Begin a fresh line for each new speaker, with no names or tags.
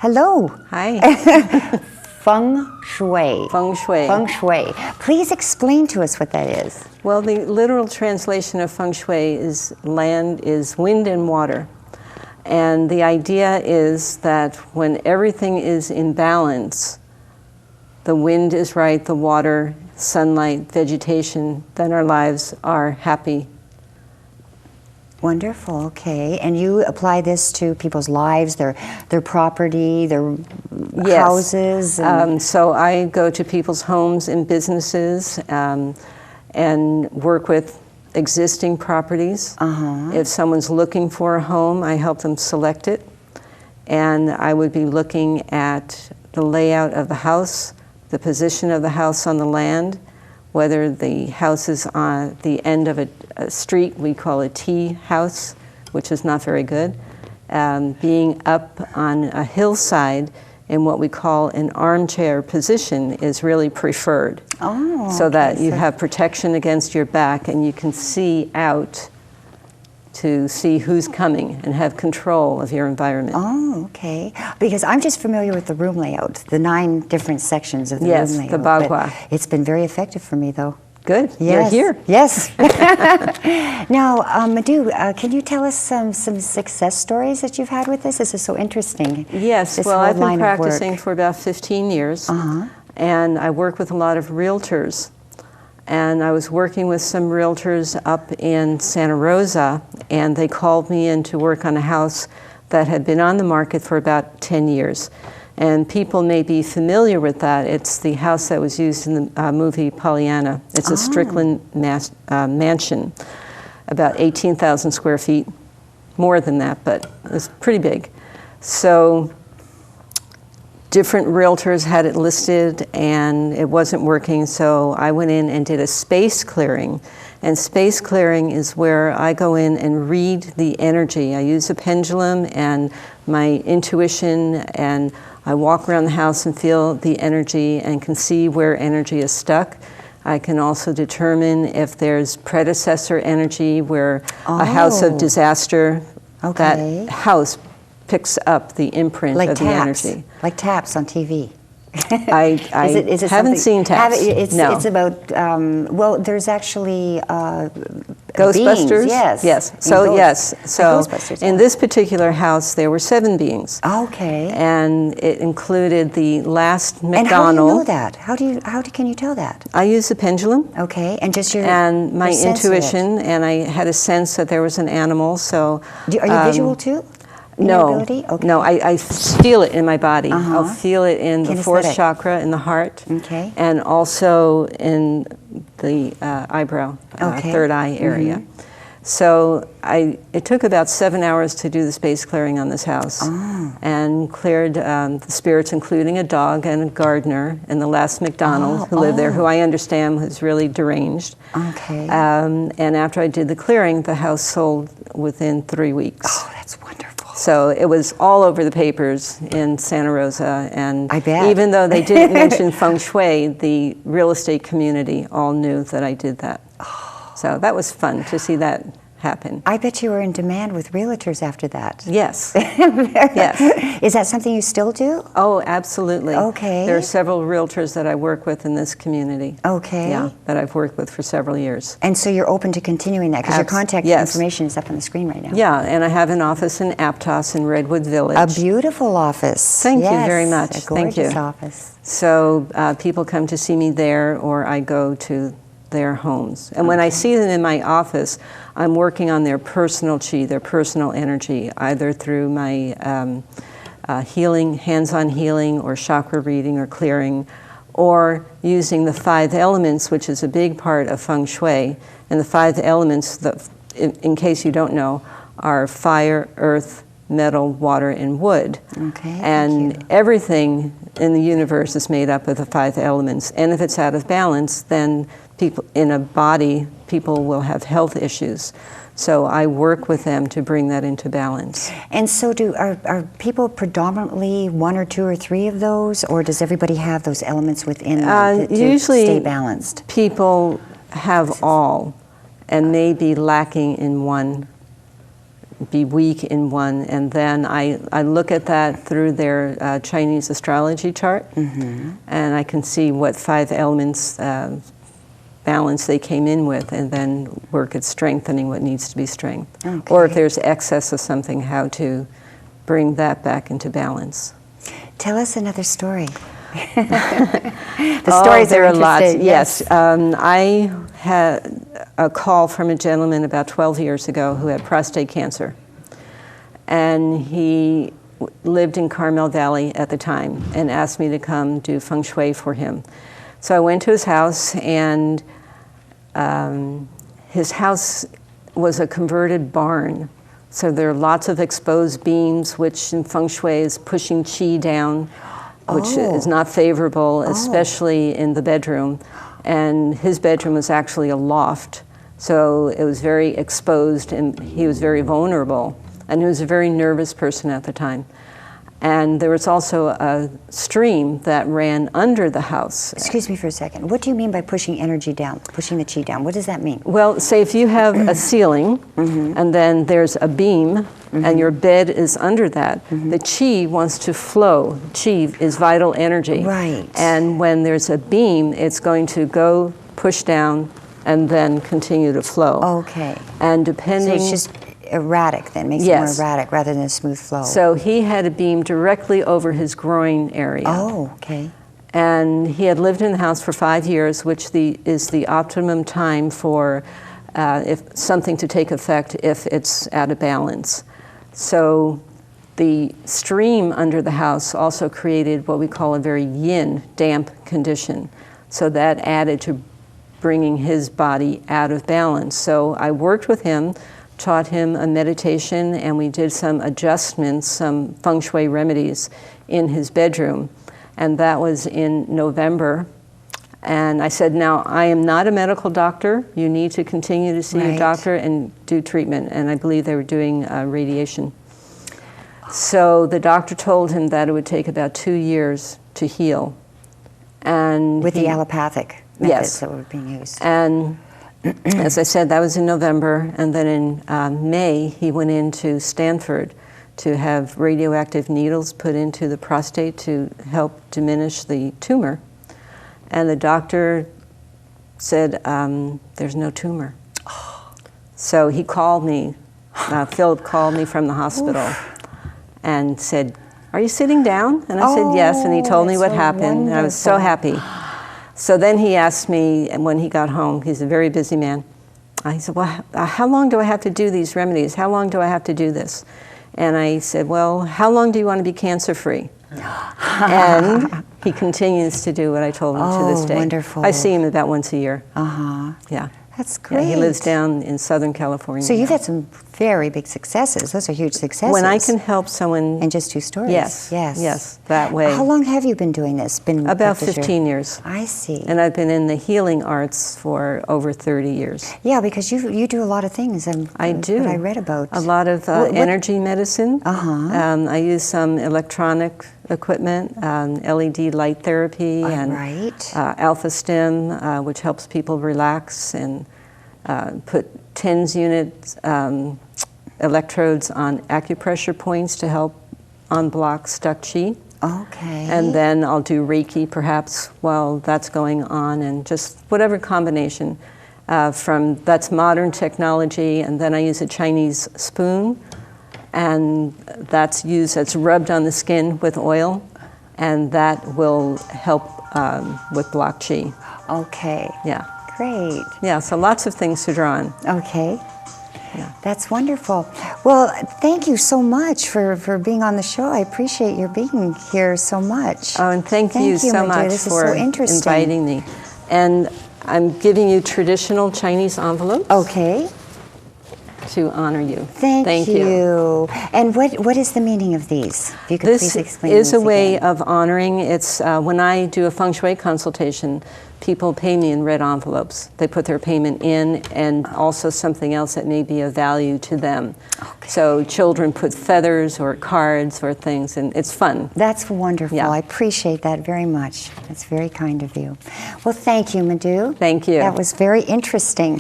Hello.
Hi.
Feng Shui.
Feng Shui.
Feng Shui. Please explain to us what that is.
Well, the literal translation of Feng Shui is land is wind and water. And the idea is that when everything is in balance, the wind is right, the water, sunlight, vegetation, then our lives are happy.
Wonderful, okay. And you apply this to people's lives, their property, their houses?
So I go to people's homes and businesses and work with existing properties. If someone's looking for a home, I help them select it. And I would be looking at the layout of the house, the position of the house on the land, whether the house is on the end of a street, we call a T house, which is not very good. Being up on a hillside in what we call an armchair position is really preferred. So that you have protection against your back and you can see out to see who's coming and have control of your environment.
Oh, okay. Because I'm just familiar with the room layout, the 9 different sections of the room layout.
Yes, the bagua.
It's been very effective for me, though.
Good.
Yes.
You're here.
Yes. Now, Madhu, can you tell us some success stories that you've had with this? This is so interesting.
Yes. Well, I've been practicing for about 15 years, and I work with a lot of realtors. And I was working with some realtors up in Santa Rosa, and they called me in to work on a house that had been on the market for about 10 years. And people may be familiar with that. It's the house that was used in the movie Pollyanna. It's a Strickland mansion, about 18,000 square feet, more than that, but it's pretty big. So different realtors had it listed and it wasn't working, so I went in and did a space clearing. And space clearing is where I go in and read the energy. I use a pendulum and my intuition, and I walk around the house and feel the energy and can see where energy is stuck. I can also determine if there's predecessor energy where a house of disaster, that house picks up the imprint of the energy.
Like taps on TV.
I haven't seen taps. No.
It's about, well, there's actually
Ghostbusters?
beings, yes.
Yes. So, yes. So, in
yeah.
this particular house, there were 7 beings.
Okay.
And it included the last McDonald.
And how do you know that? How can you tell that?
I use the pendulum.
Okay. And just your
and my
your
intuition, and I had a sense that there was an animal. So,
are you visual too?
No,
okay.
no, I feel it in my body. I'll feel it in the 4th chakra, in the heart, and also in the eyebrow, 3rd eye area. So it took about 7 hours to do the space clearing on this house, and cleared the spirits, including a dog and a gardener, and the last McDonald who lived there, who I understand was really deranged.
Okay.
And after I did the clearing, the house sold within 3 weeks.
Oh, that's wonderful.
So it was all over the papers in Santa Rosa, and
I bet.
Even though they didn't mention Feng Shui, the real estate community all knew that I did that. So that was fun to see that happen.
I bet you were in demand with realtors after that.
Yes. Yes.
Is that something you still do?
Oh, absolutely.
Okay.
There are several realtors that I work with in this community.
Okay.
Yeah, that I've worked with for several years.
And so you're open to continuing that because your contact information is up on the screen right now.
Yeah, and I have an office in Aptos in Redwood Village.
A beautiful office.
Thank you very much.
A gorgeous
Thank you.
office.
So people come to see me there, or I go to their homes. And when I see them in my office, I'm working on their personal chi, their personal energy, either through my healing, hands-on healing, or chakra reading or clearing, or using the 5 elements, which is a big part of Feng Shui. And the 5 elements, in case you don't know, are fire, earth, metal, water, and wood.
Okay.
And everything in the universe is made up of the 5 elements. And if it's out of balance, then people in a body, people will have health issues. So I work with them to bring that into balance.
And so are people predominantly 1 or 2 or 3 of those, or does everybody have those elements within them to
usually
stay balanced?
People have all and may be lacking in one be weak in one, and then I look at that through their Chinese astrology chart, and I can see what 5 elements balance they came in with, and then work at strengthening what needs to be strengthened. Or if there's excess of something, how to bring that back into balance.
Tell us another story. The stories
there
are
are lots.
interesting.
Yes. I had a call from a gentleman about 12 years ago who had prostate cancer. And he lived in Carmel Valley at the time and asked me to come do Feng Shui for him. So I went to his house, and his house was a converted barn. So there are lots of exposed beams, which in Feng Shui is pushing qi down, which is not favorable, especially in the bedroom. And his bedroom was actually a loft. So it was very exposed, and he was very vulnerable. And he was a very nervous person at the time. And there was also a stream that ran under the house.
Excuse me for a second. What do you mean by pushing energy down, pushing the qi down? What does that mean?
Well, say if you have a ceiling, and then there's a beam, and your bed is under that, the qi wants to flow. Qi is vital energy.
Right.
And when there's a beam, it's going to go push down and then continue to flow.
Okay.
And depending...
So it's just erratic then, makes it more erratic rather than a smooth flow.
So he had a beam directly over his groin area.
Oh, okay.
And he had lived in the house for 5 years, which is the optimum time for if something to take effect if it's out of balance. So the stream under the house also created what we call a very yin, damp condition. So that added to bringing his body out of balance. So I worked with him, taught him a meditation, and we did some adjustments, some Feng Shui remedies in his bedroom. And that was in November. And I said, now, I am not a medical doctor. You need to continue to see your doctor and do treatment. And I believe they were doing radiation. So the doctor told him that it would take about 2 years to heal. And
with the allopathic methods that were being used.
And as I said, that was in November, and then in May, he went into Stanford to have radioactive needles put into the prostate to help diminish the tumor. And the doctor said, there's no tumor. So he called me, Philip called me from the hospital and said, are you sitting down? And I said, yes, and he told me what happened, and I was so happy. So then he asked me, and when he got home, he's a very busy man, he said, well, how long do I have to do these remedies? How long do I have to do this? And I said, well, how long do you want to be cancer-free? And he continues to do what I told him to this day.
Wonderful.
I see him about once a year. Yeah.
That's great.
Yeah, he lives down in Southern California.
So you've had some very big successes. Those are huge successes.
When I can help someone...
In just 2 stories.
Yes, that way.
How long have you been doing this?
About 15 years.
I see.
And I've been in the healing arts for over 30 years.
Yeah, because you do a lot of things.
I do.
What I read about.
A lot of energy medicine. I use some electronic equipment, LED light therapy, and alpha stim, which helps people relax, and put TENS units, electrodes on acupressure points to help unblock stuck qi.
Okay.
And then I'll do Reiki perhaps while that's going on, and just whatever combination that's modern technology. And then I use a Chinese spoon, and that's rubbed on the skin with oil, and that will help with blocked qi.
Okay.
Yeah.
Great.
Yeah, so lots of things to draw on.
Okay. Yeah. That's wonderful. Well, thank you so much for being on the show. I appreciate your being here so much.
Oh, and thank you so much for inviting me. And I'm giving you traditional Chinese envelopes.
Okay.
To honor you.
Thank you. And what is the meaning of these? If you could please explain
this is a way of honoring. It's when I do a Feng Shui consultation, people pay me in red envelopes. They put their payment in, and also something else that may be of value to them. Okay. So children put feathers or cards or things, and it's fun.
That's wonderful.
Yeah.
I appreciate that very much. That's very kind of you. Well, thank you, Madhu.
Thank you.
That was very interesting.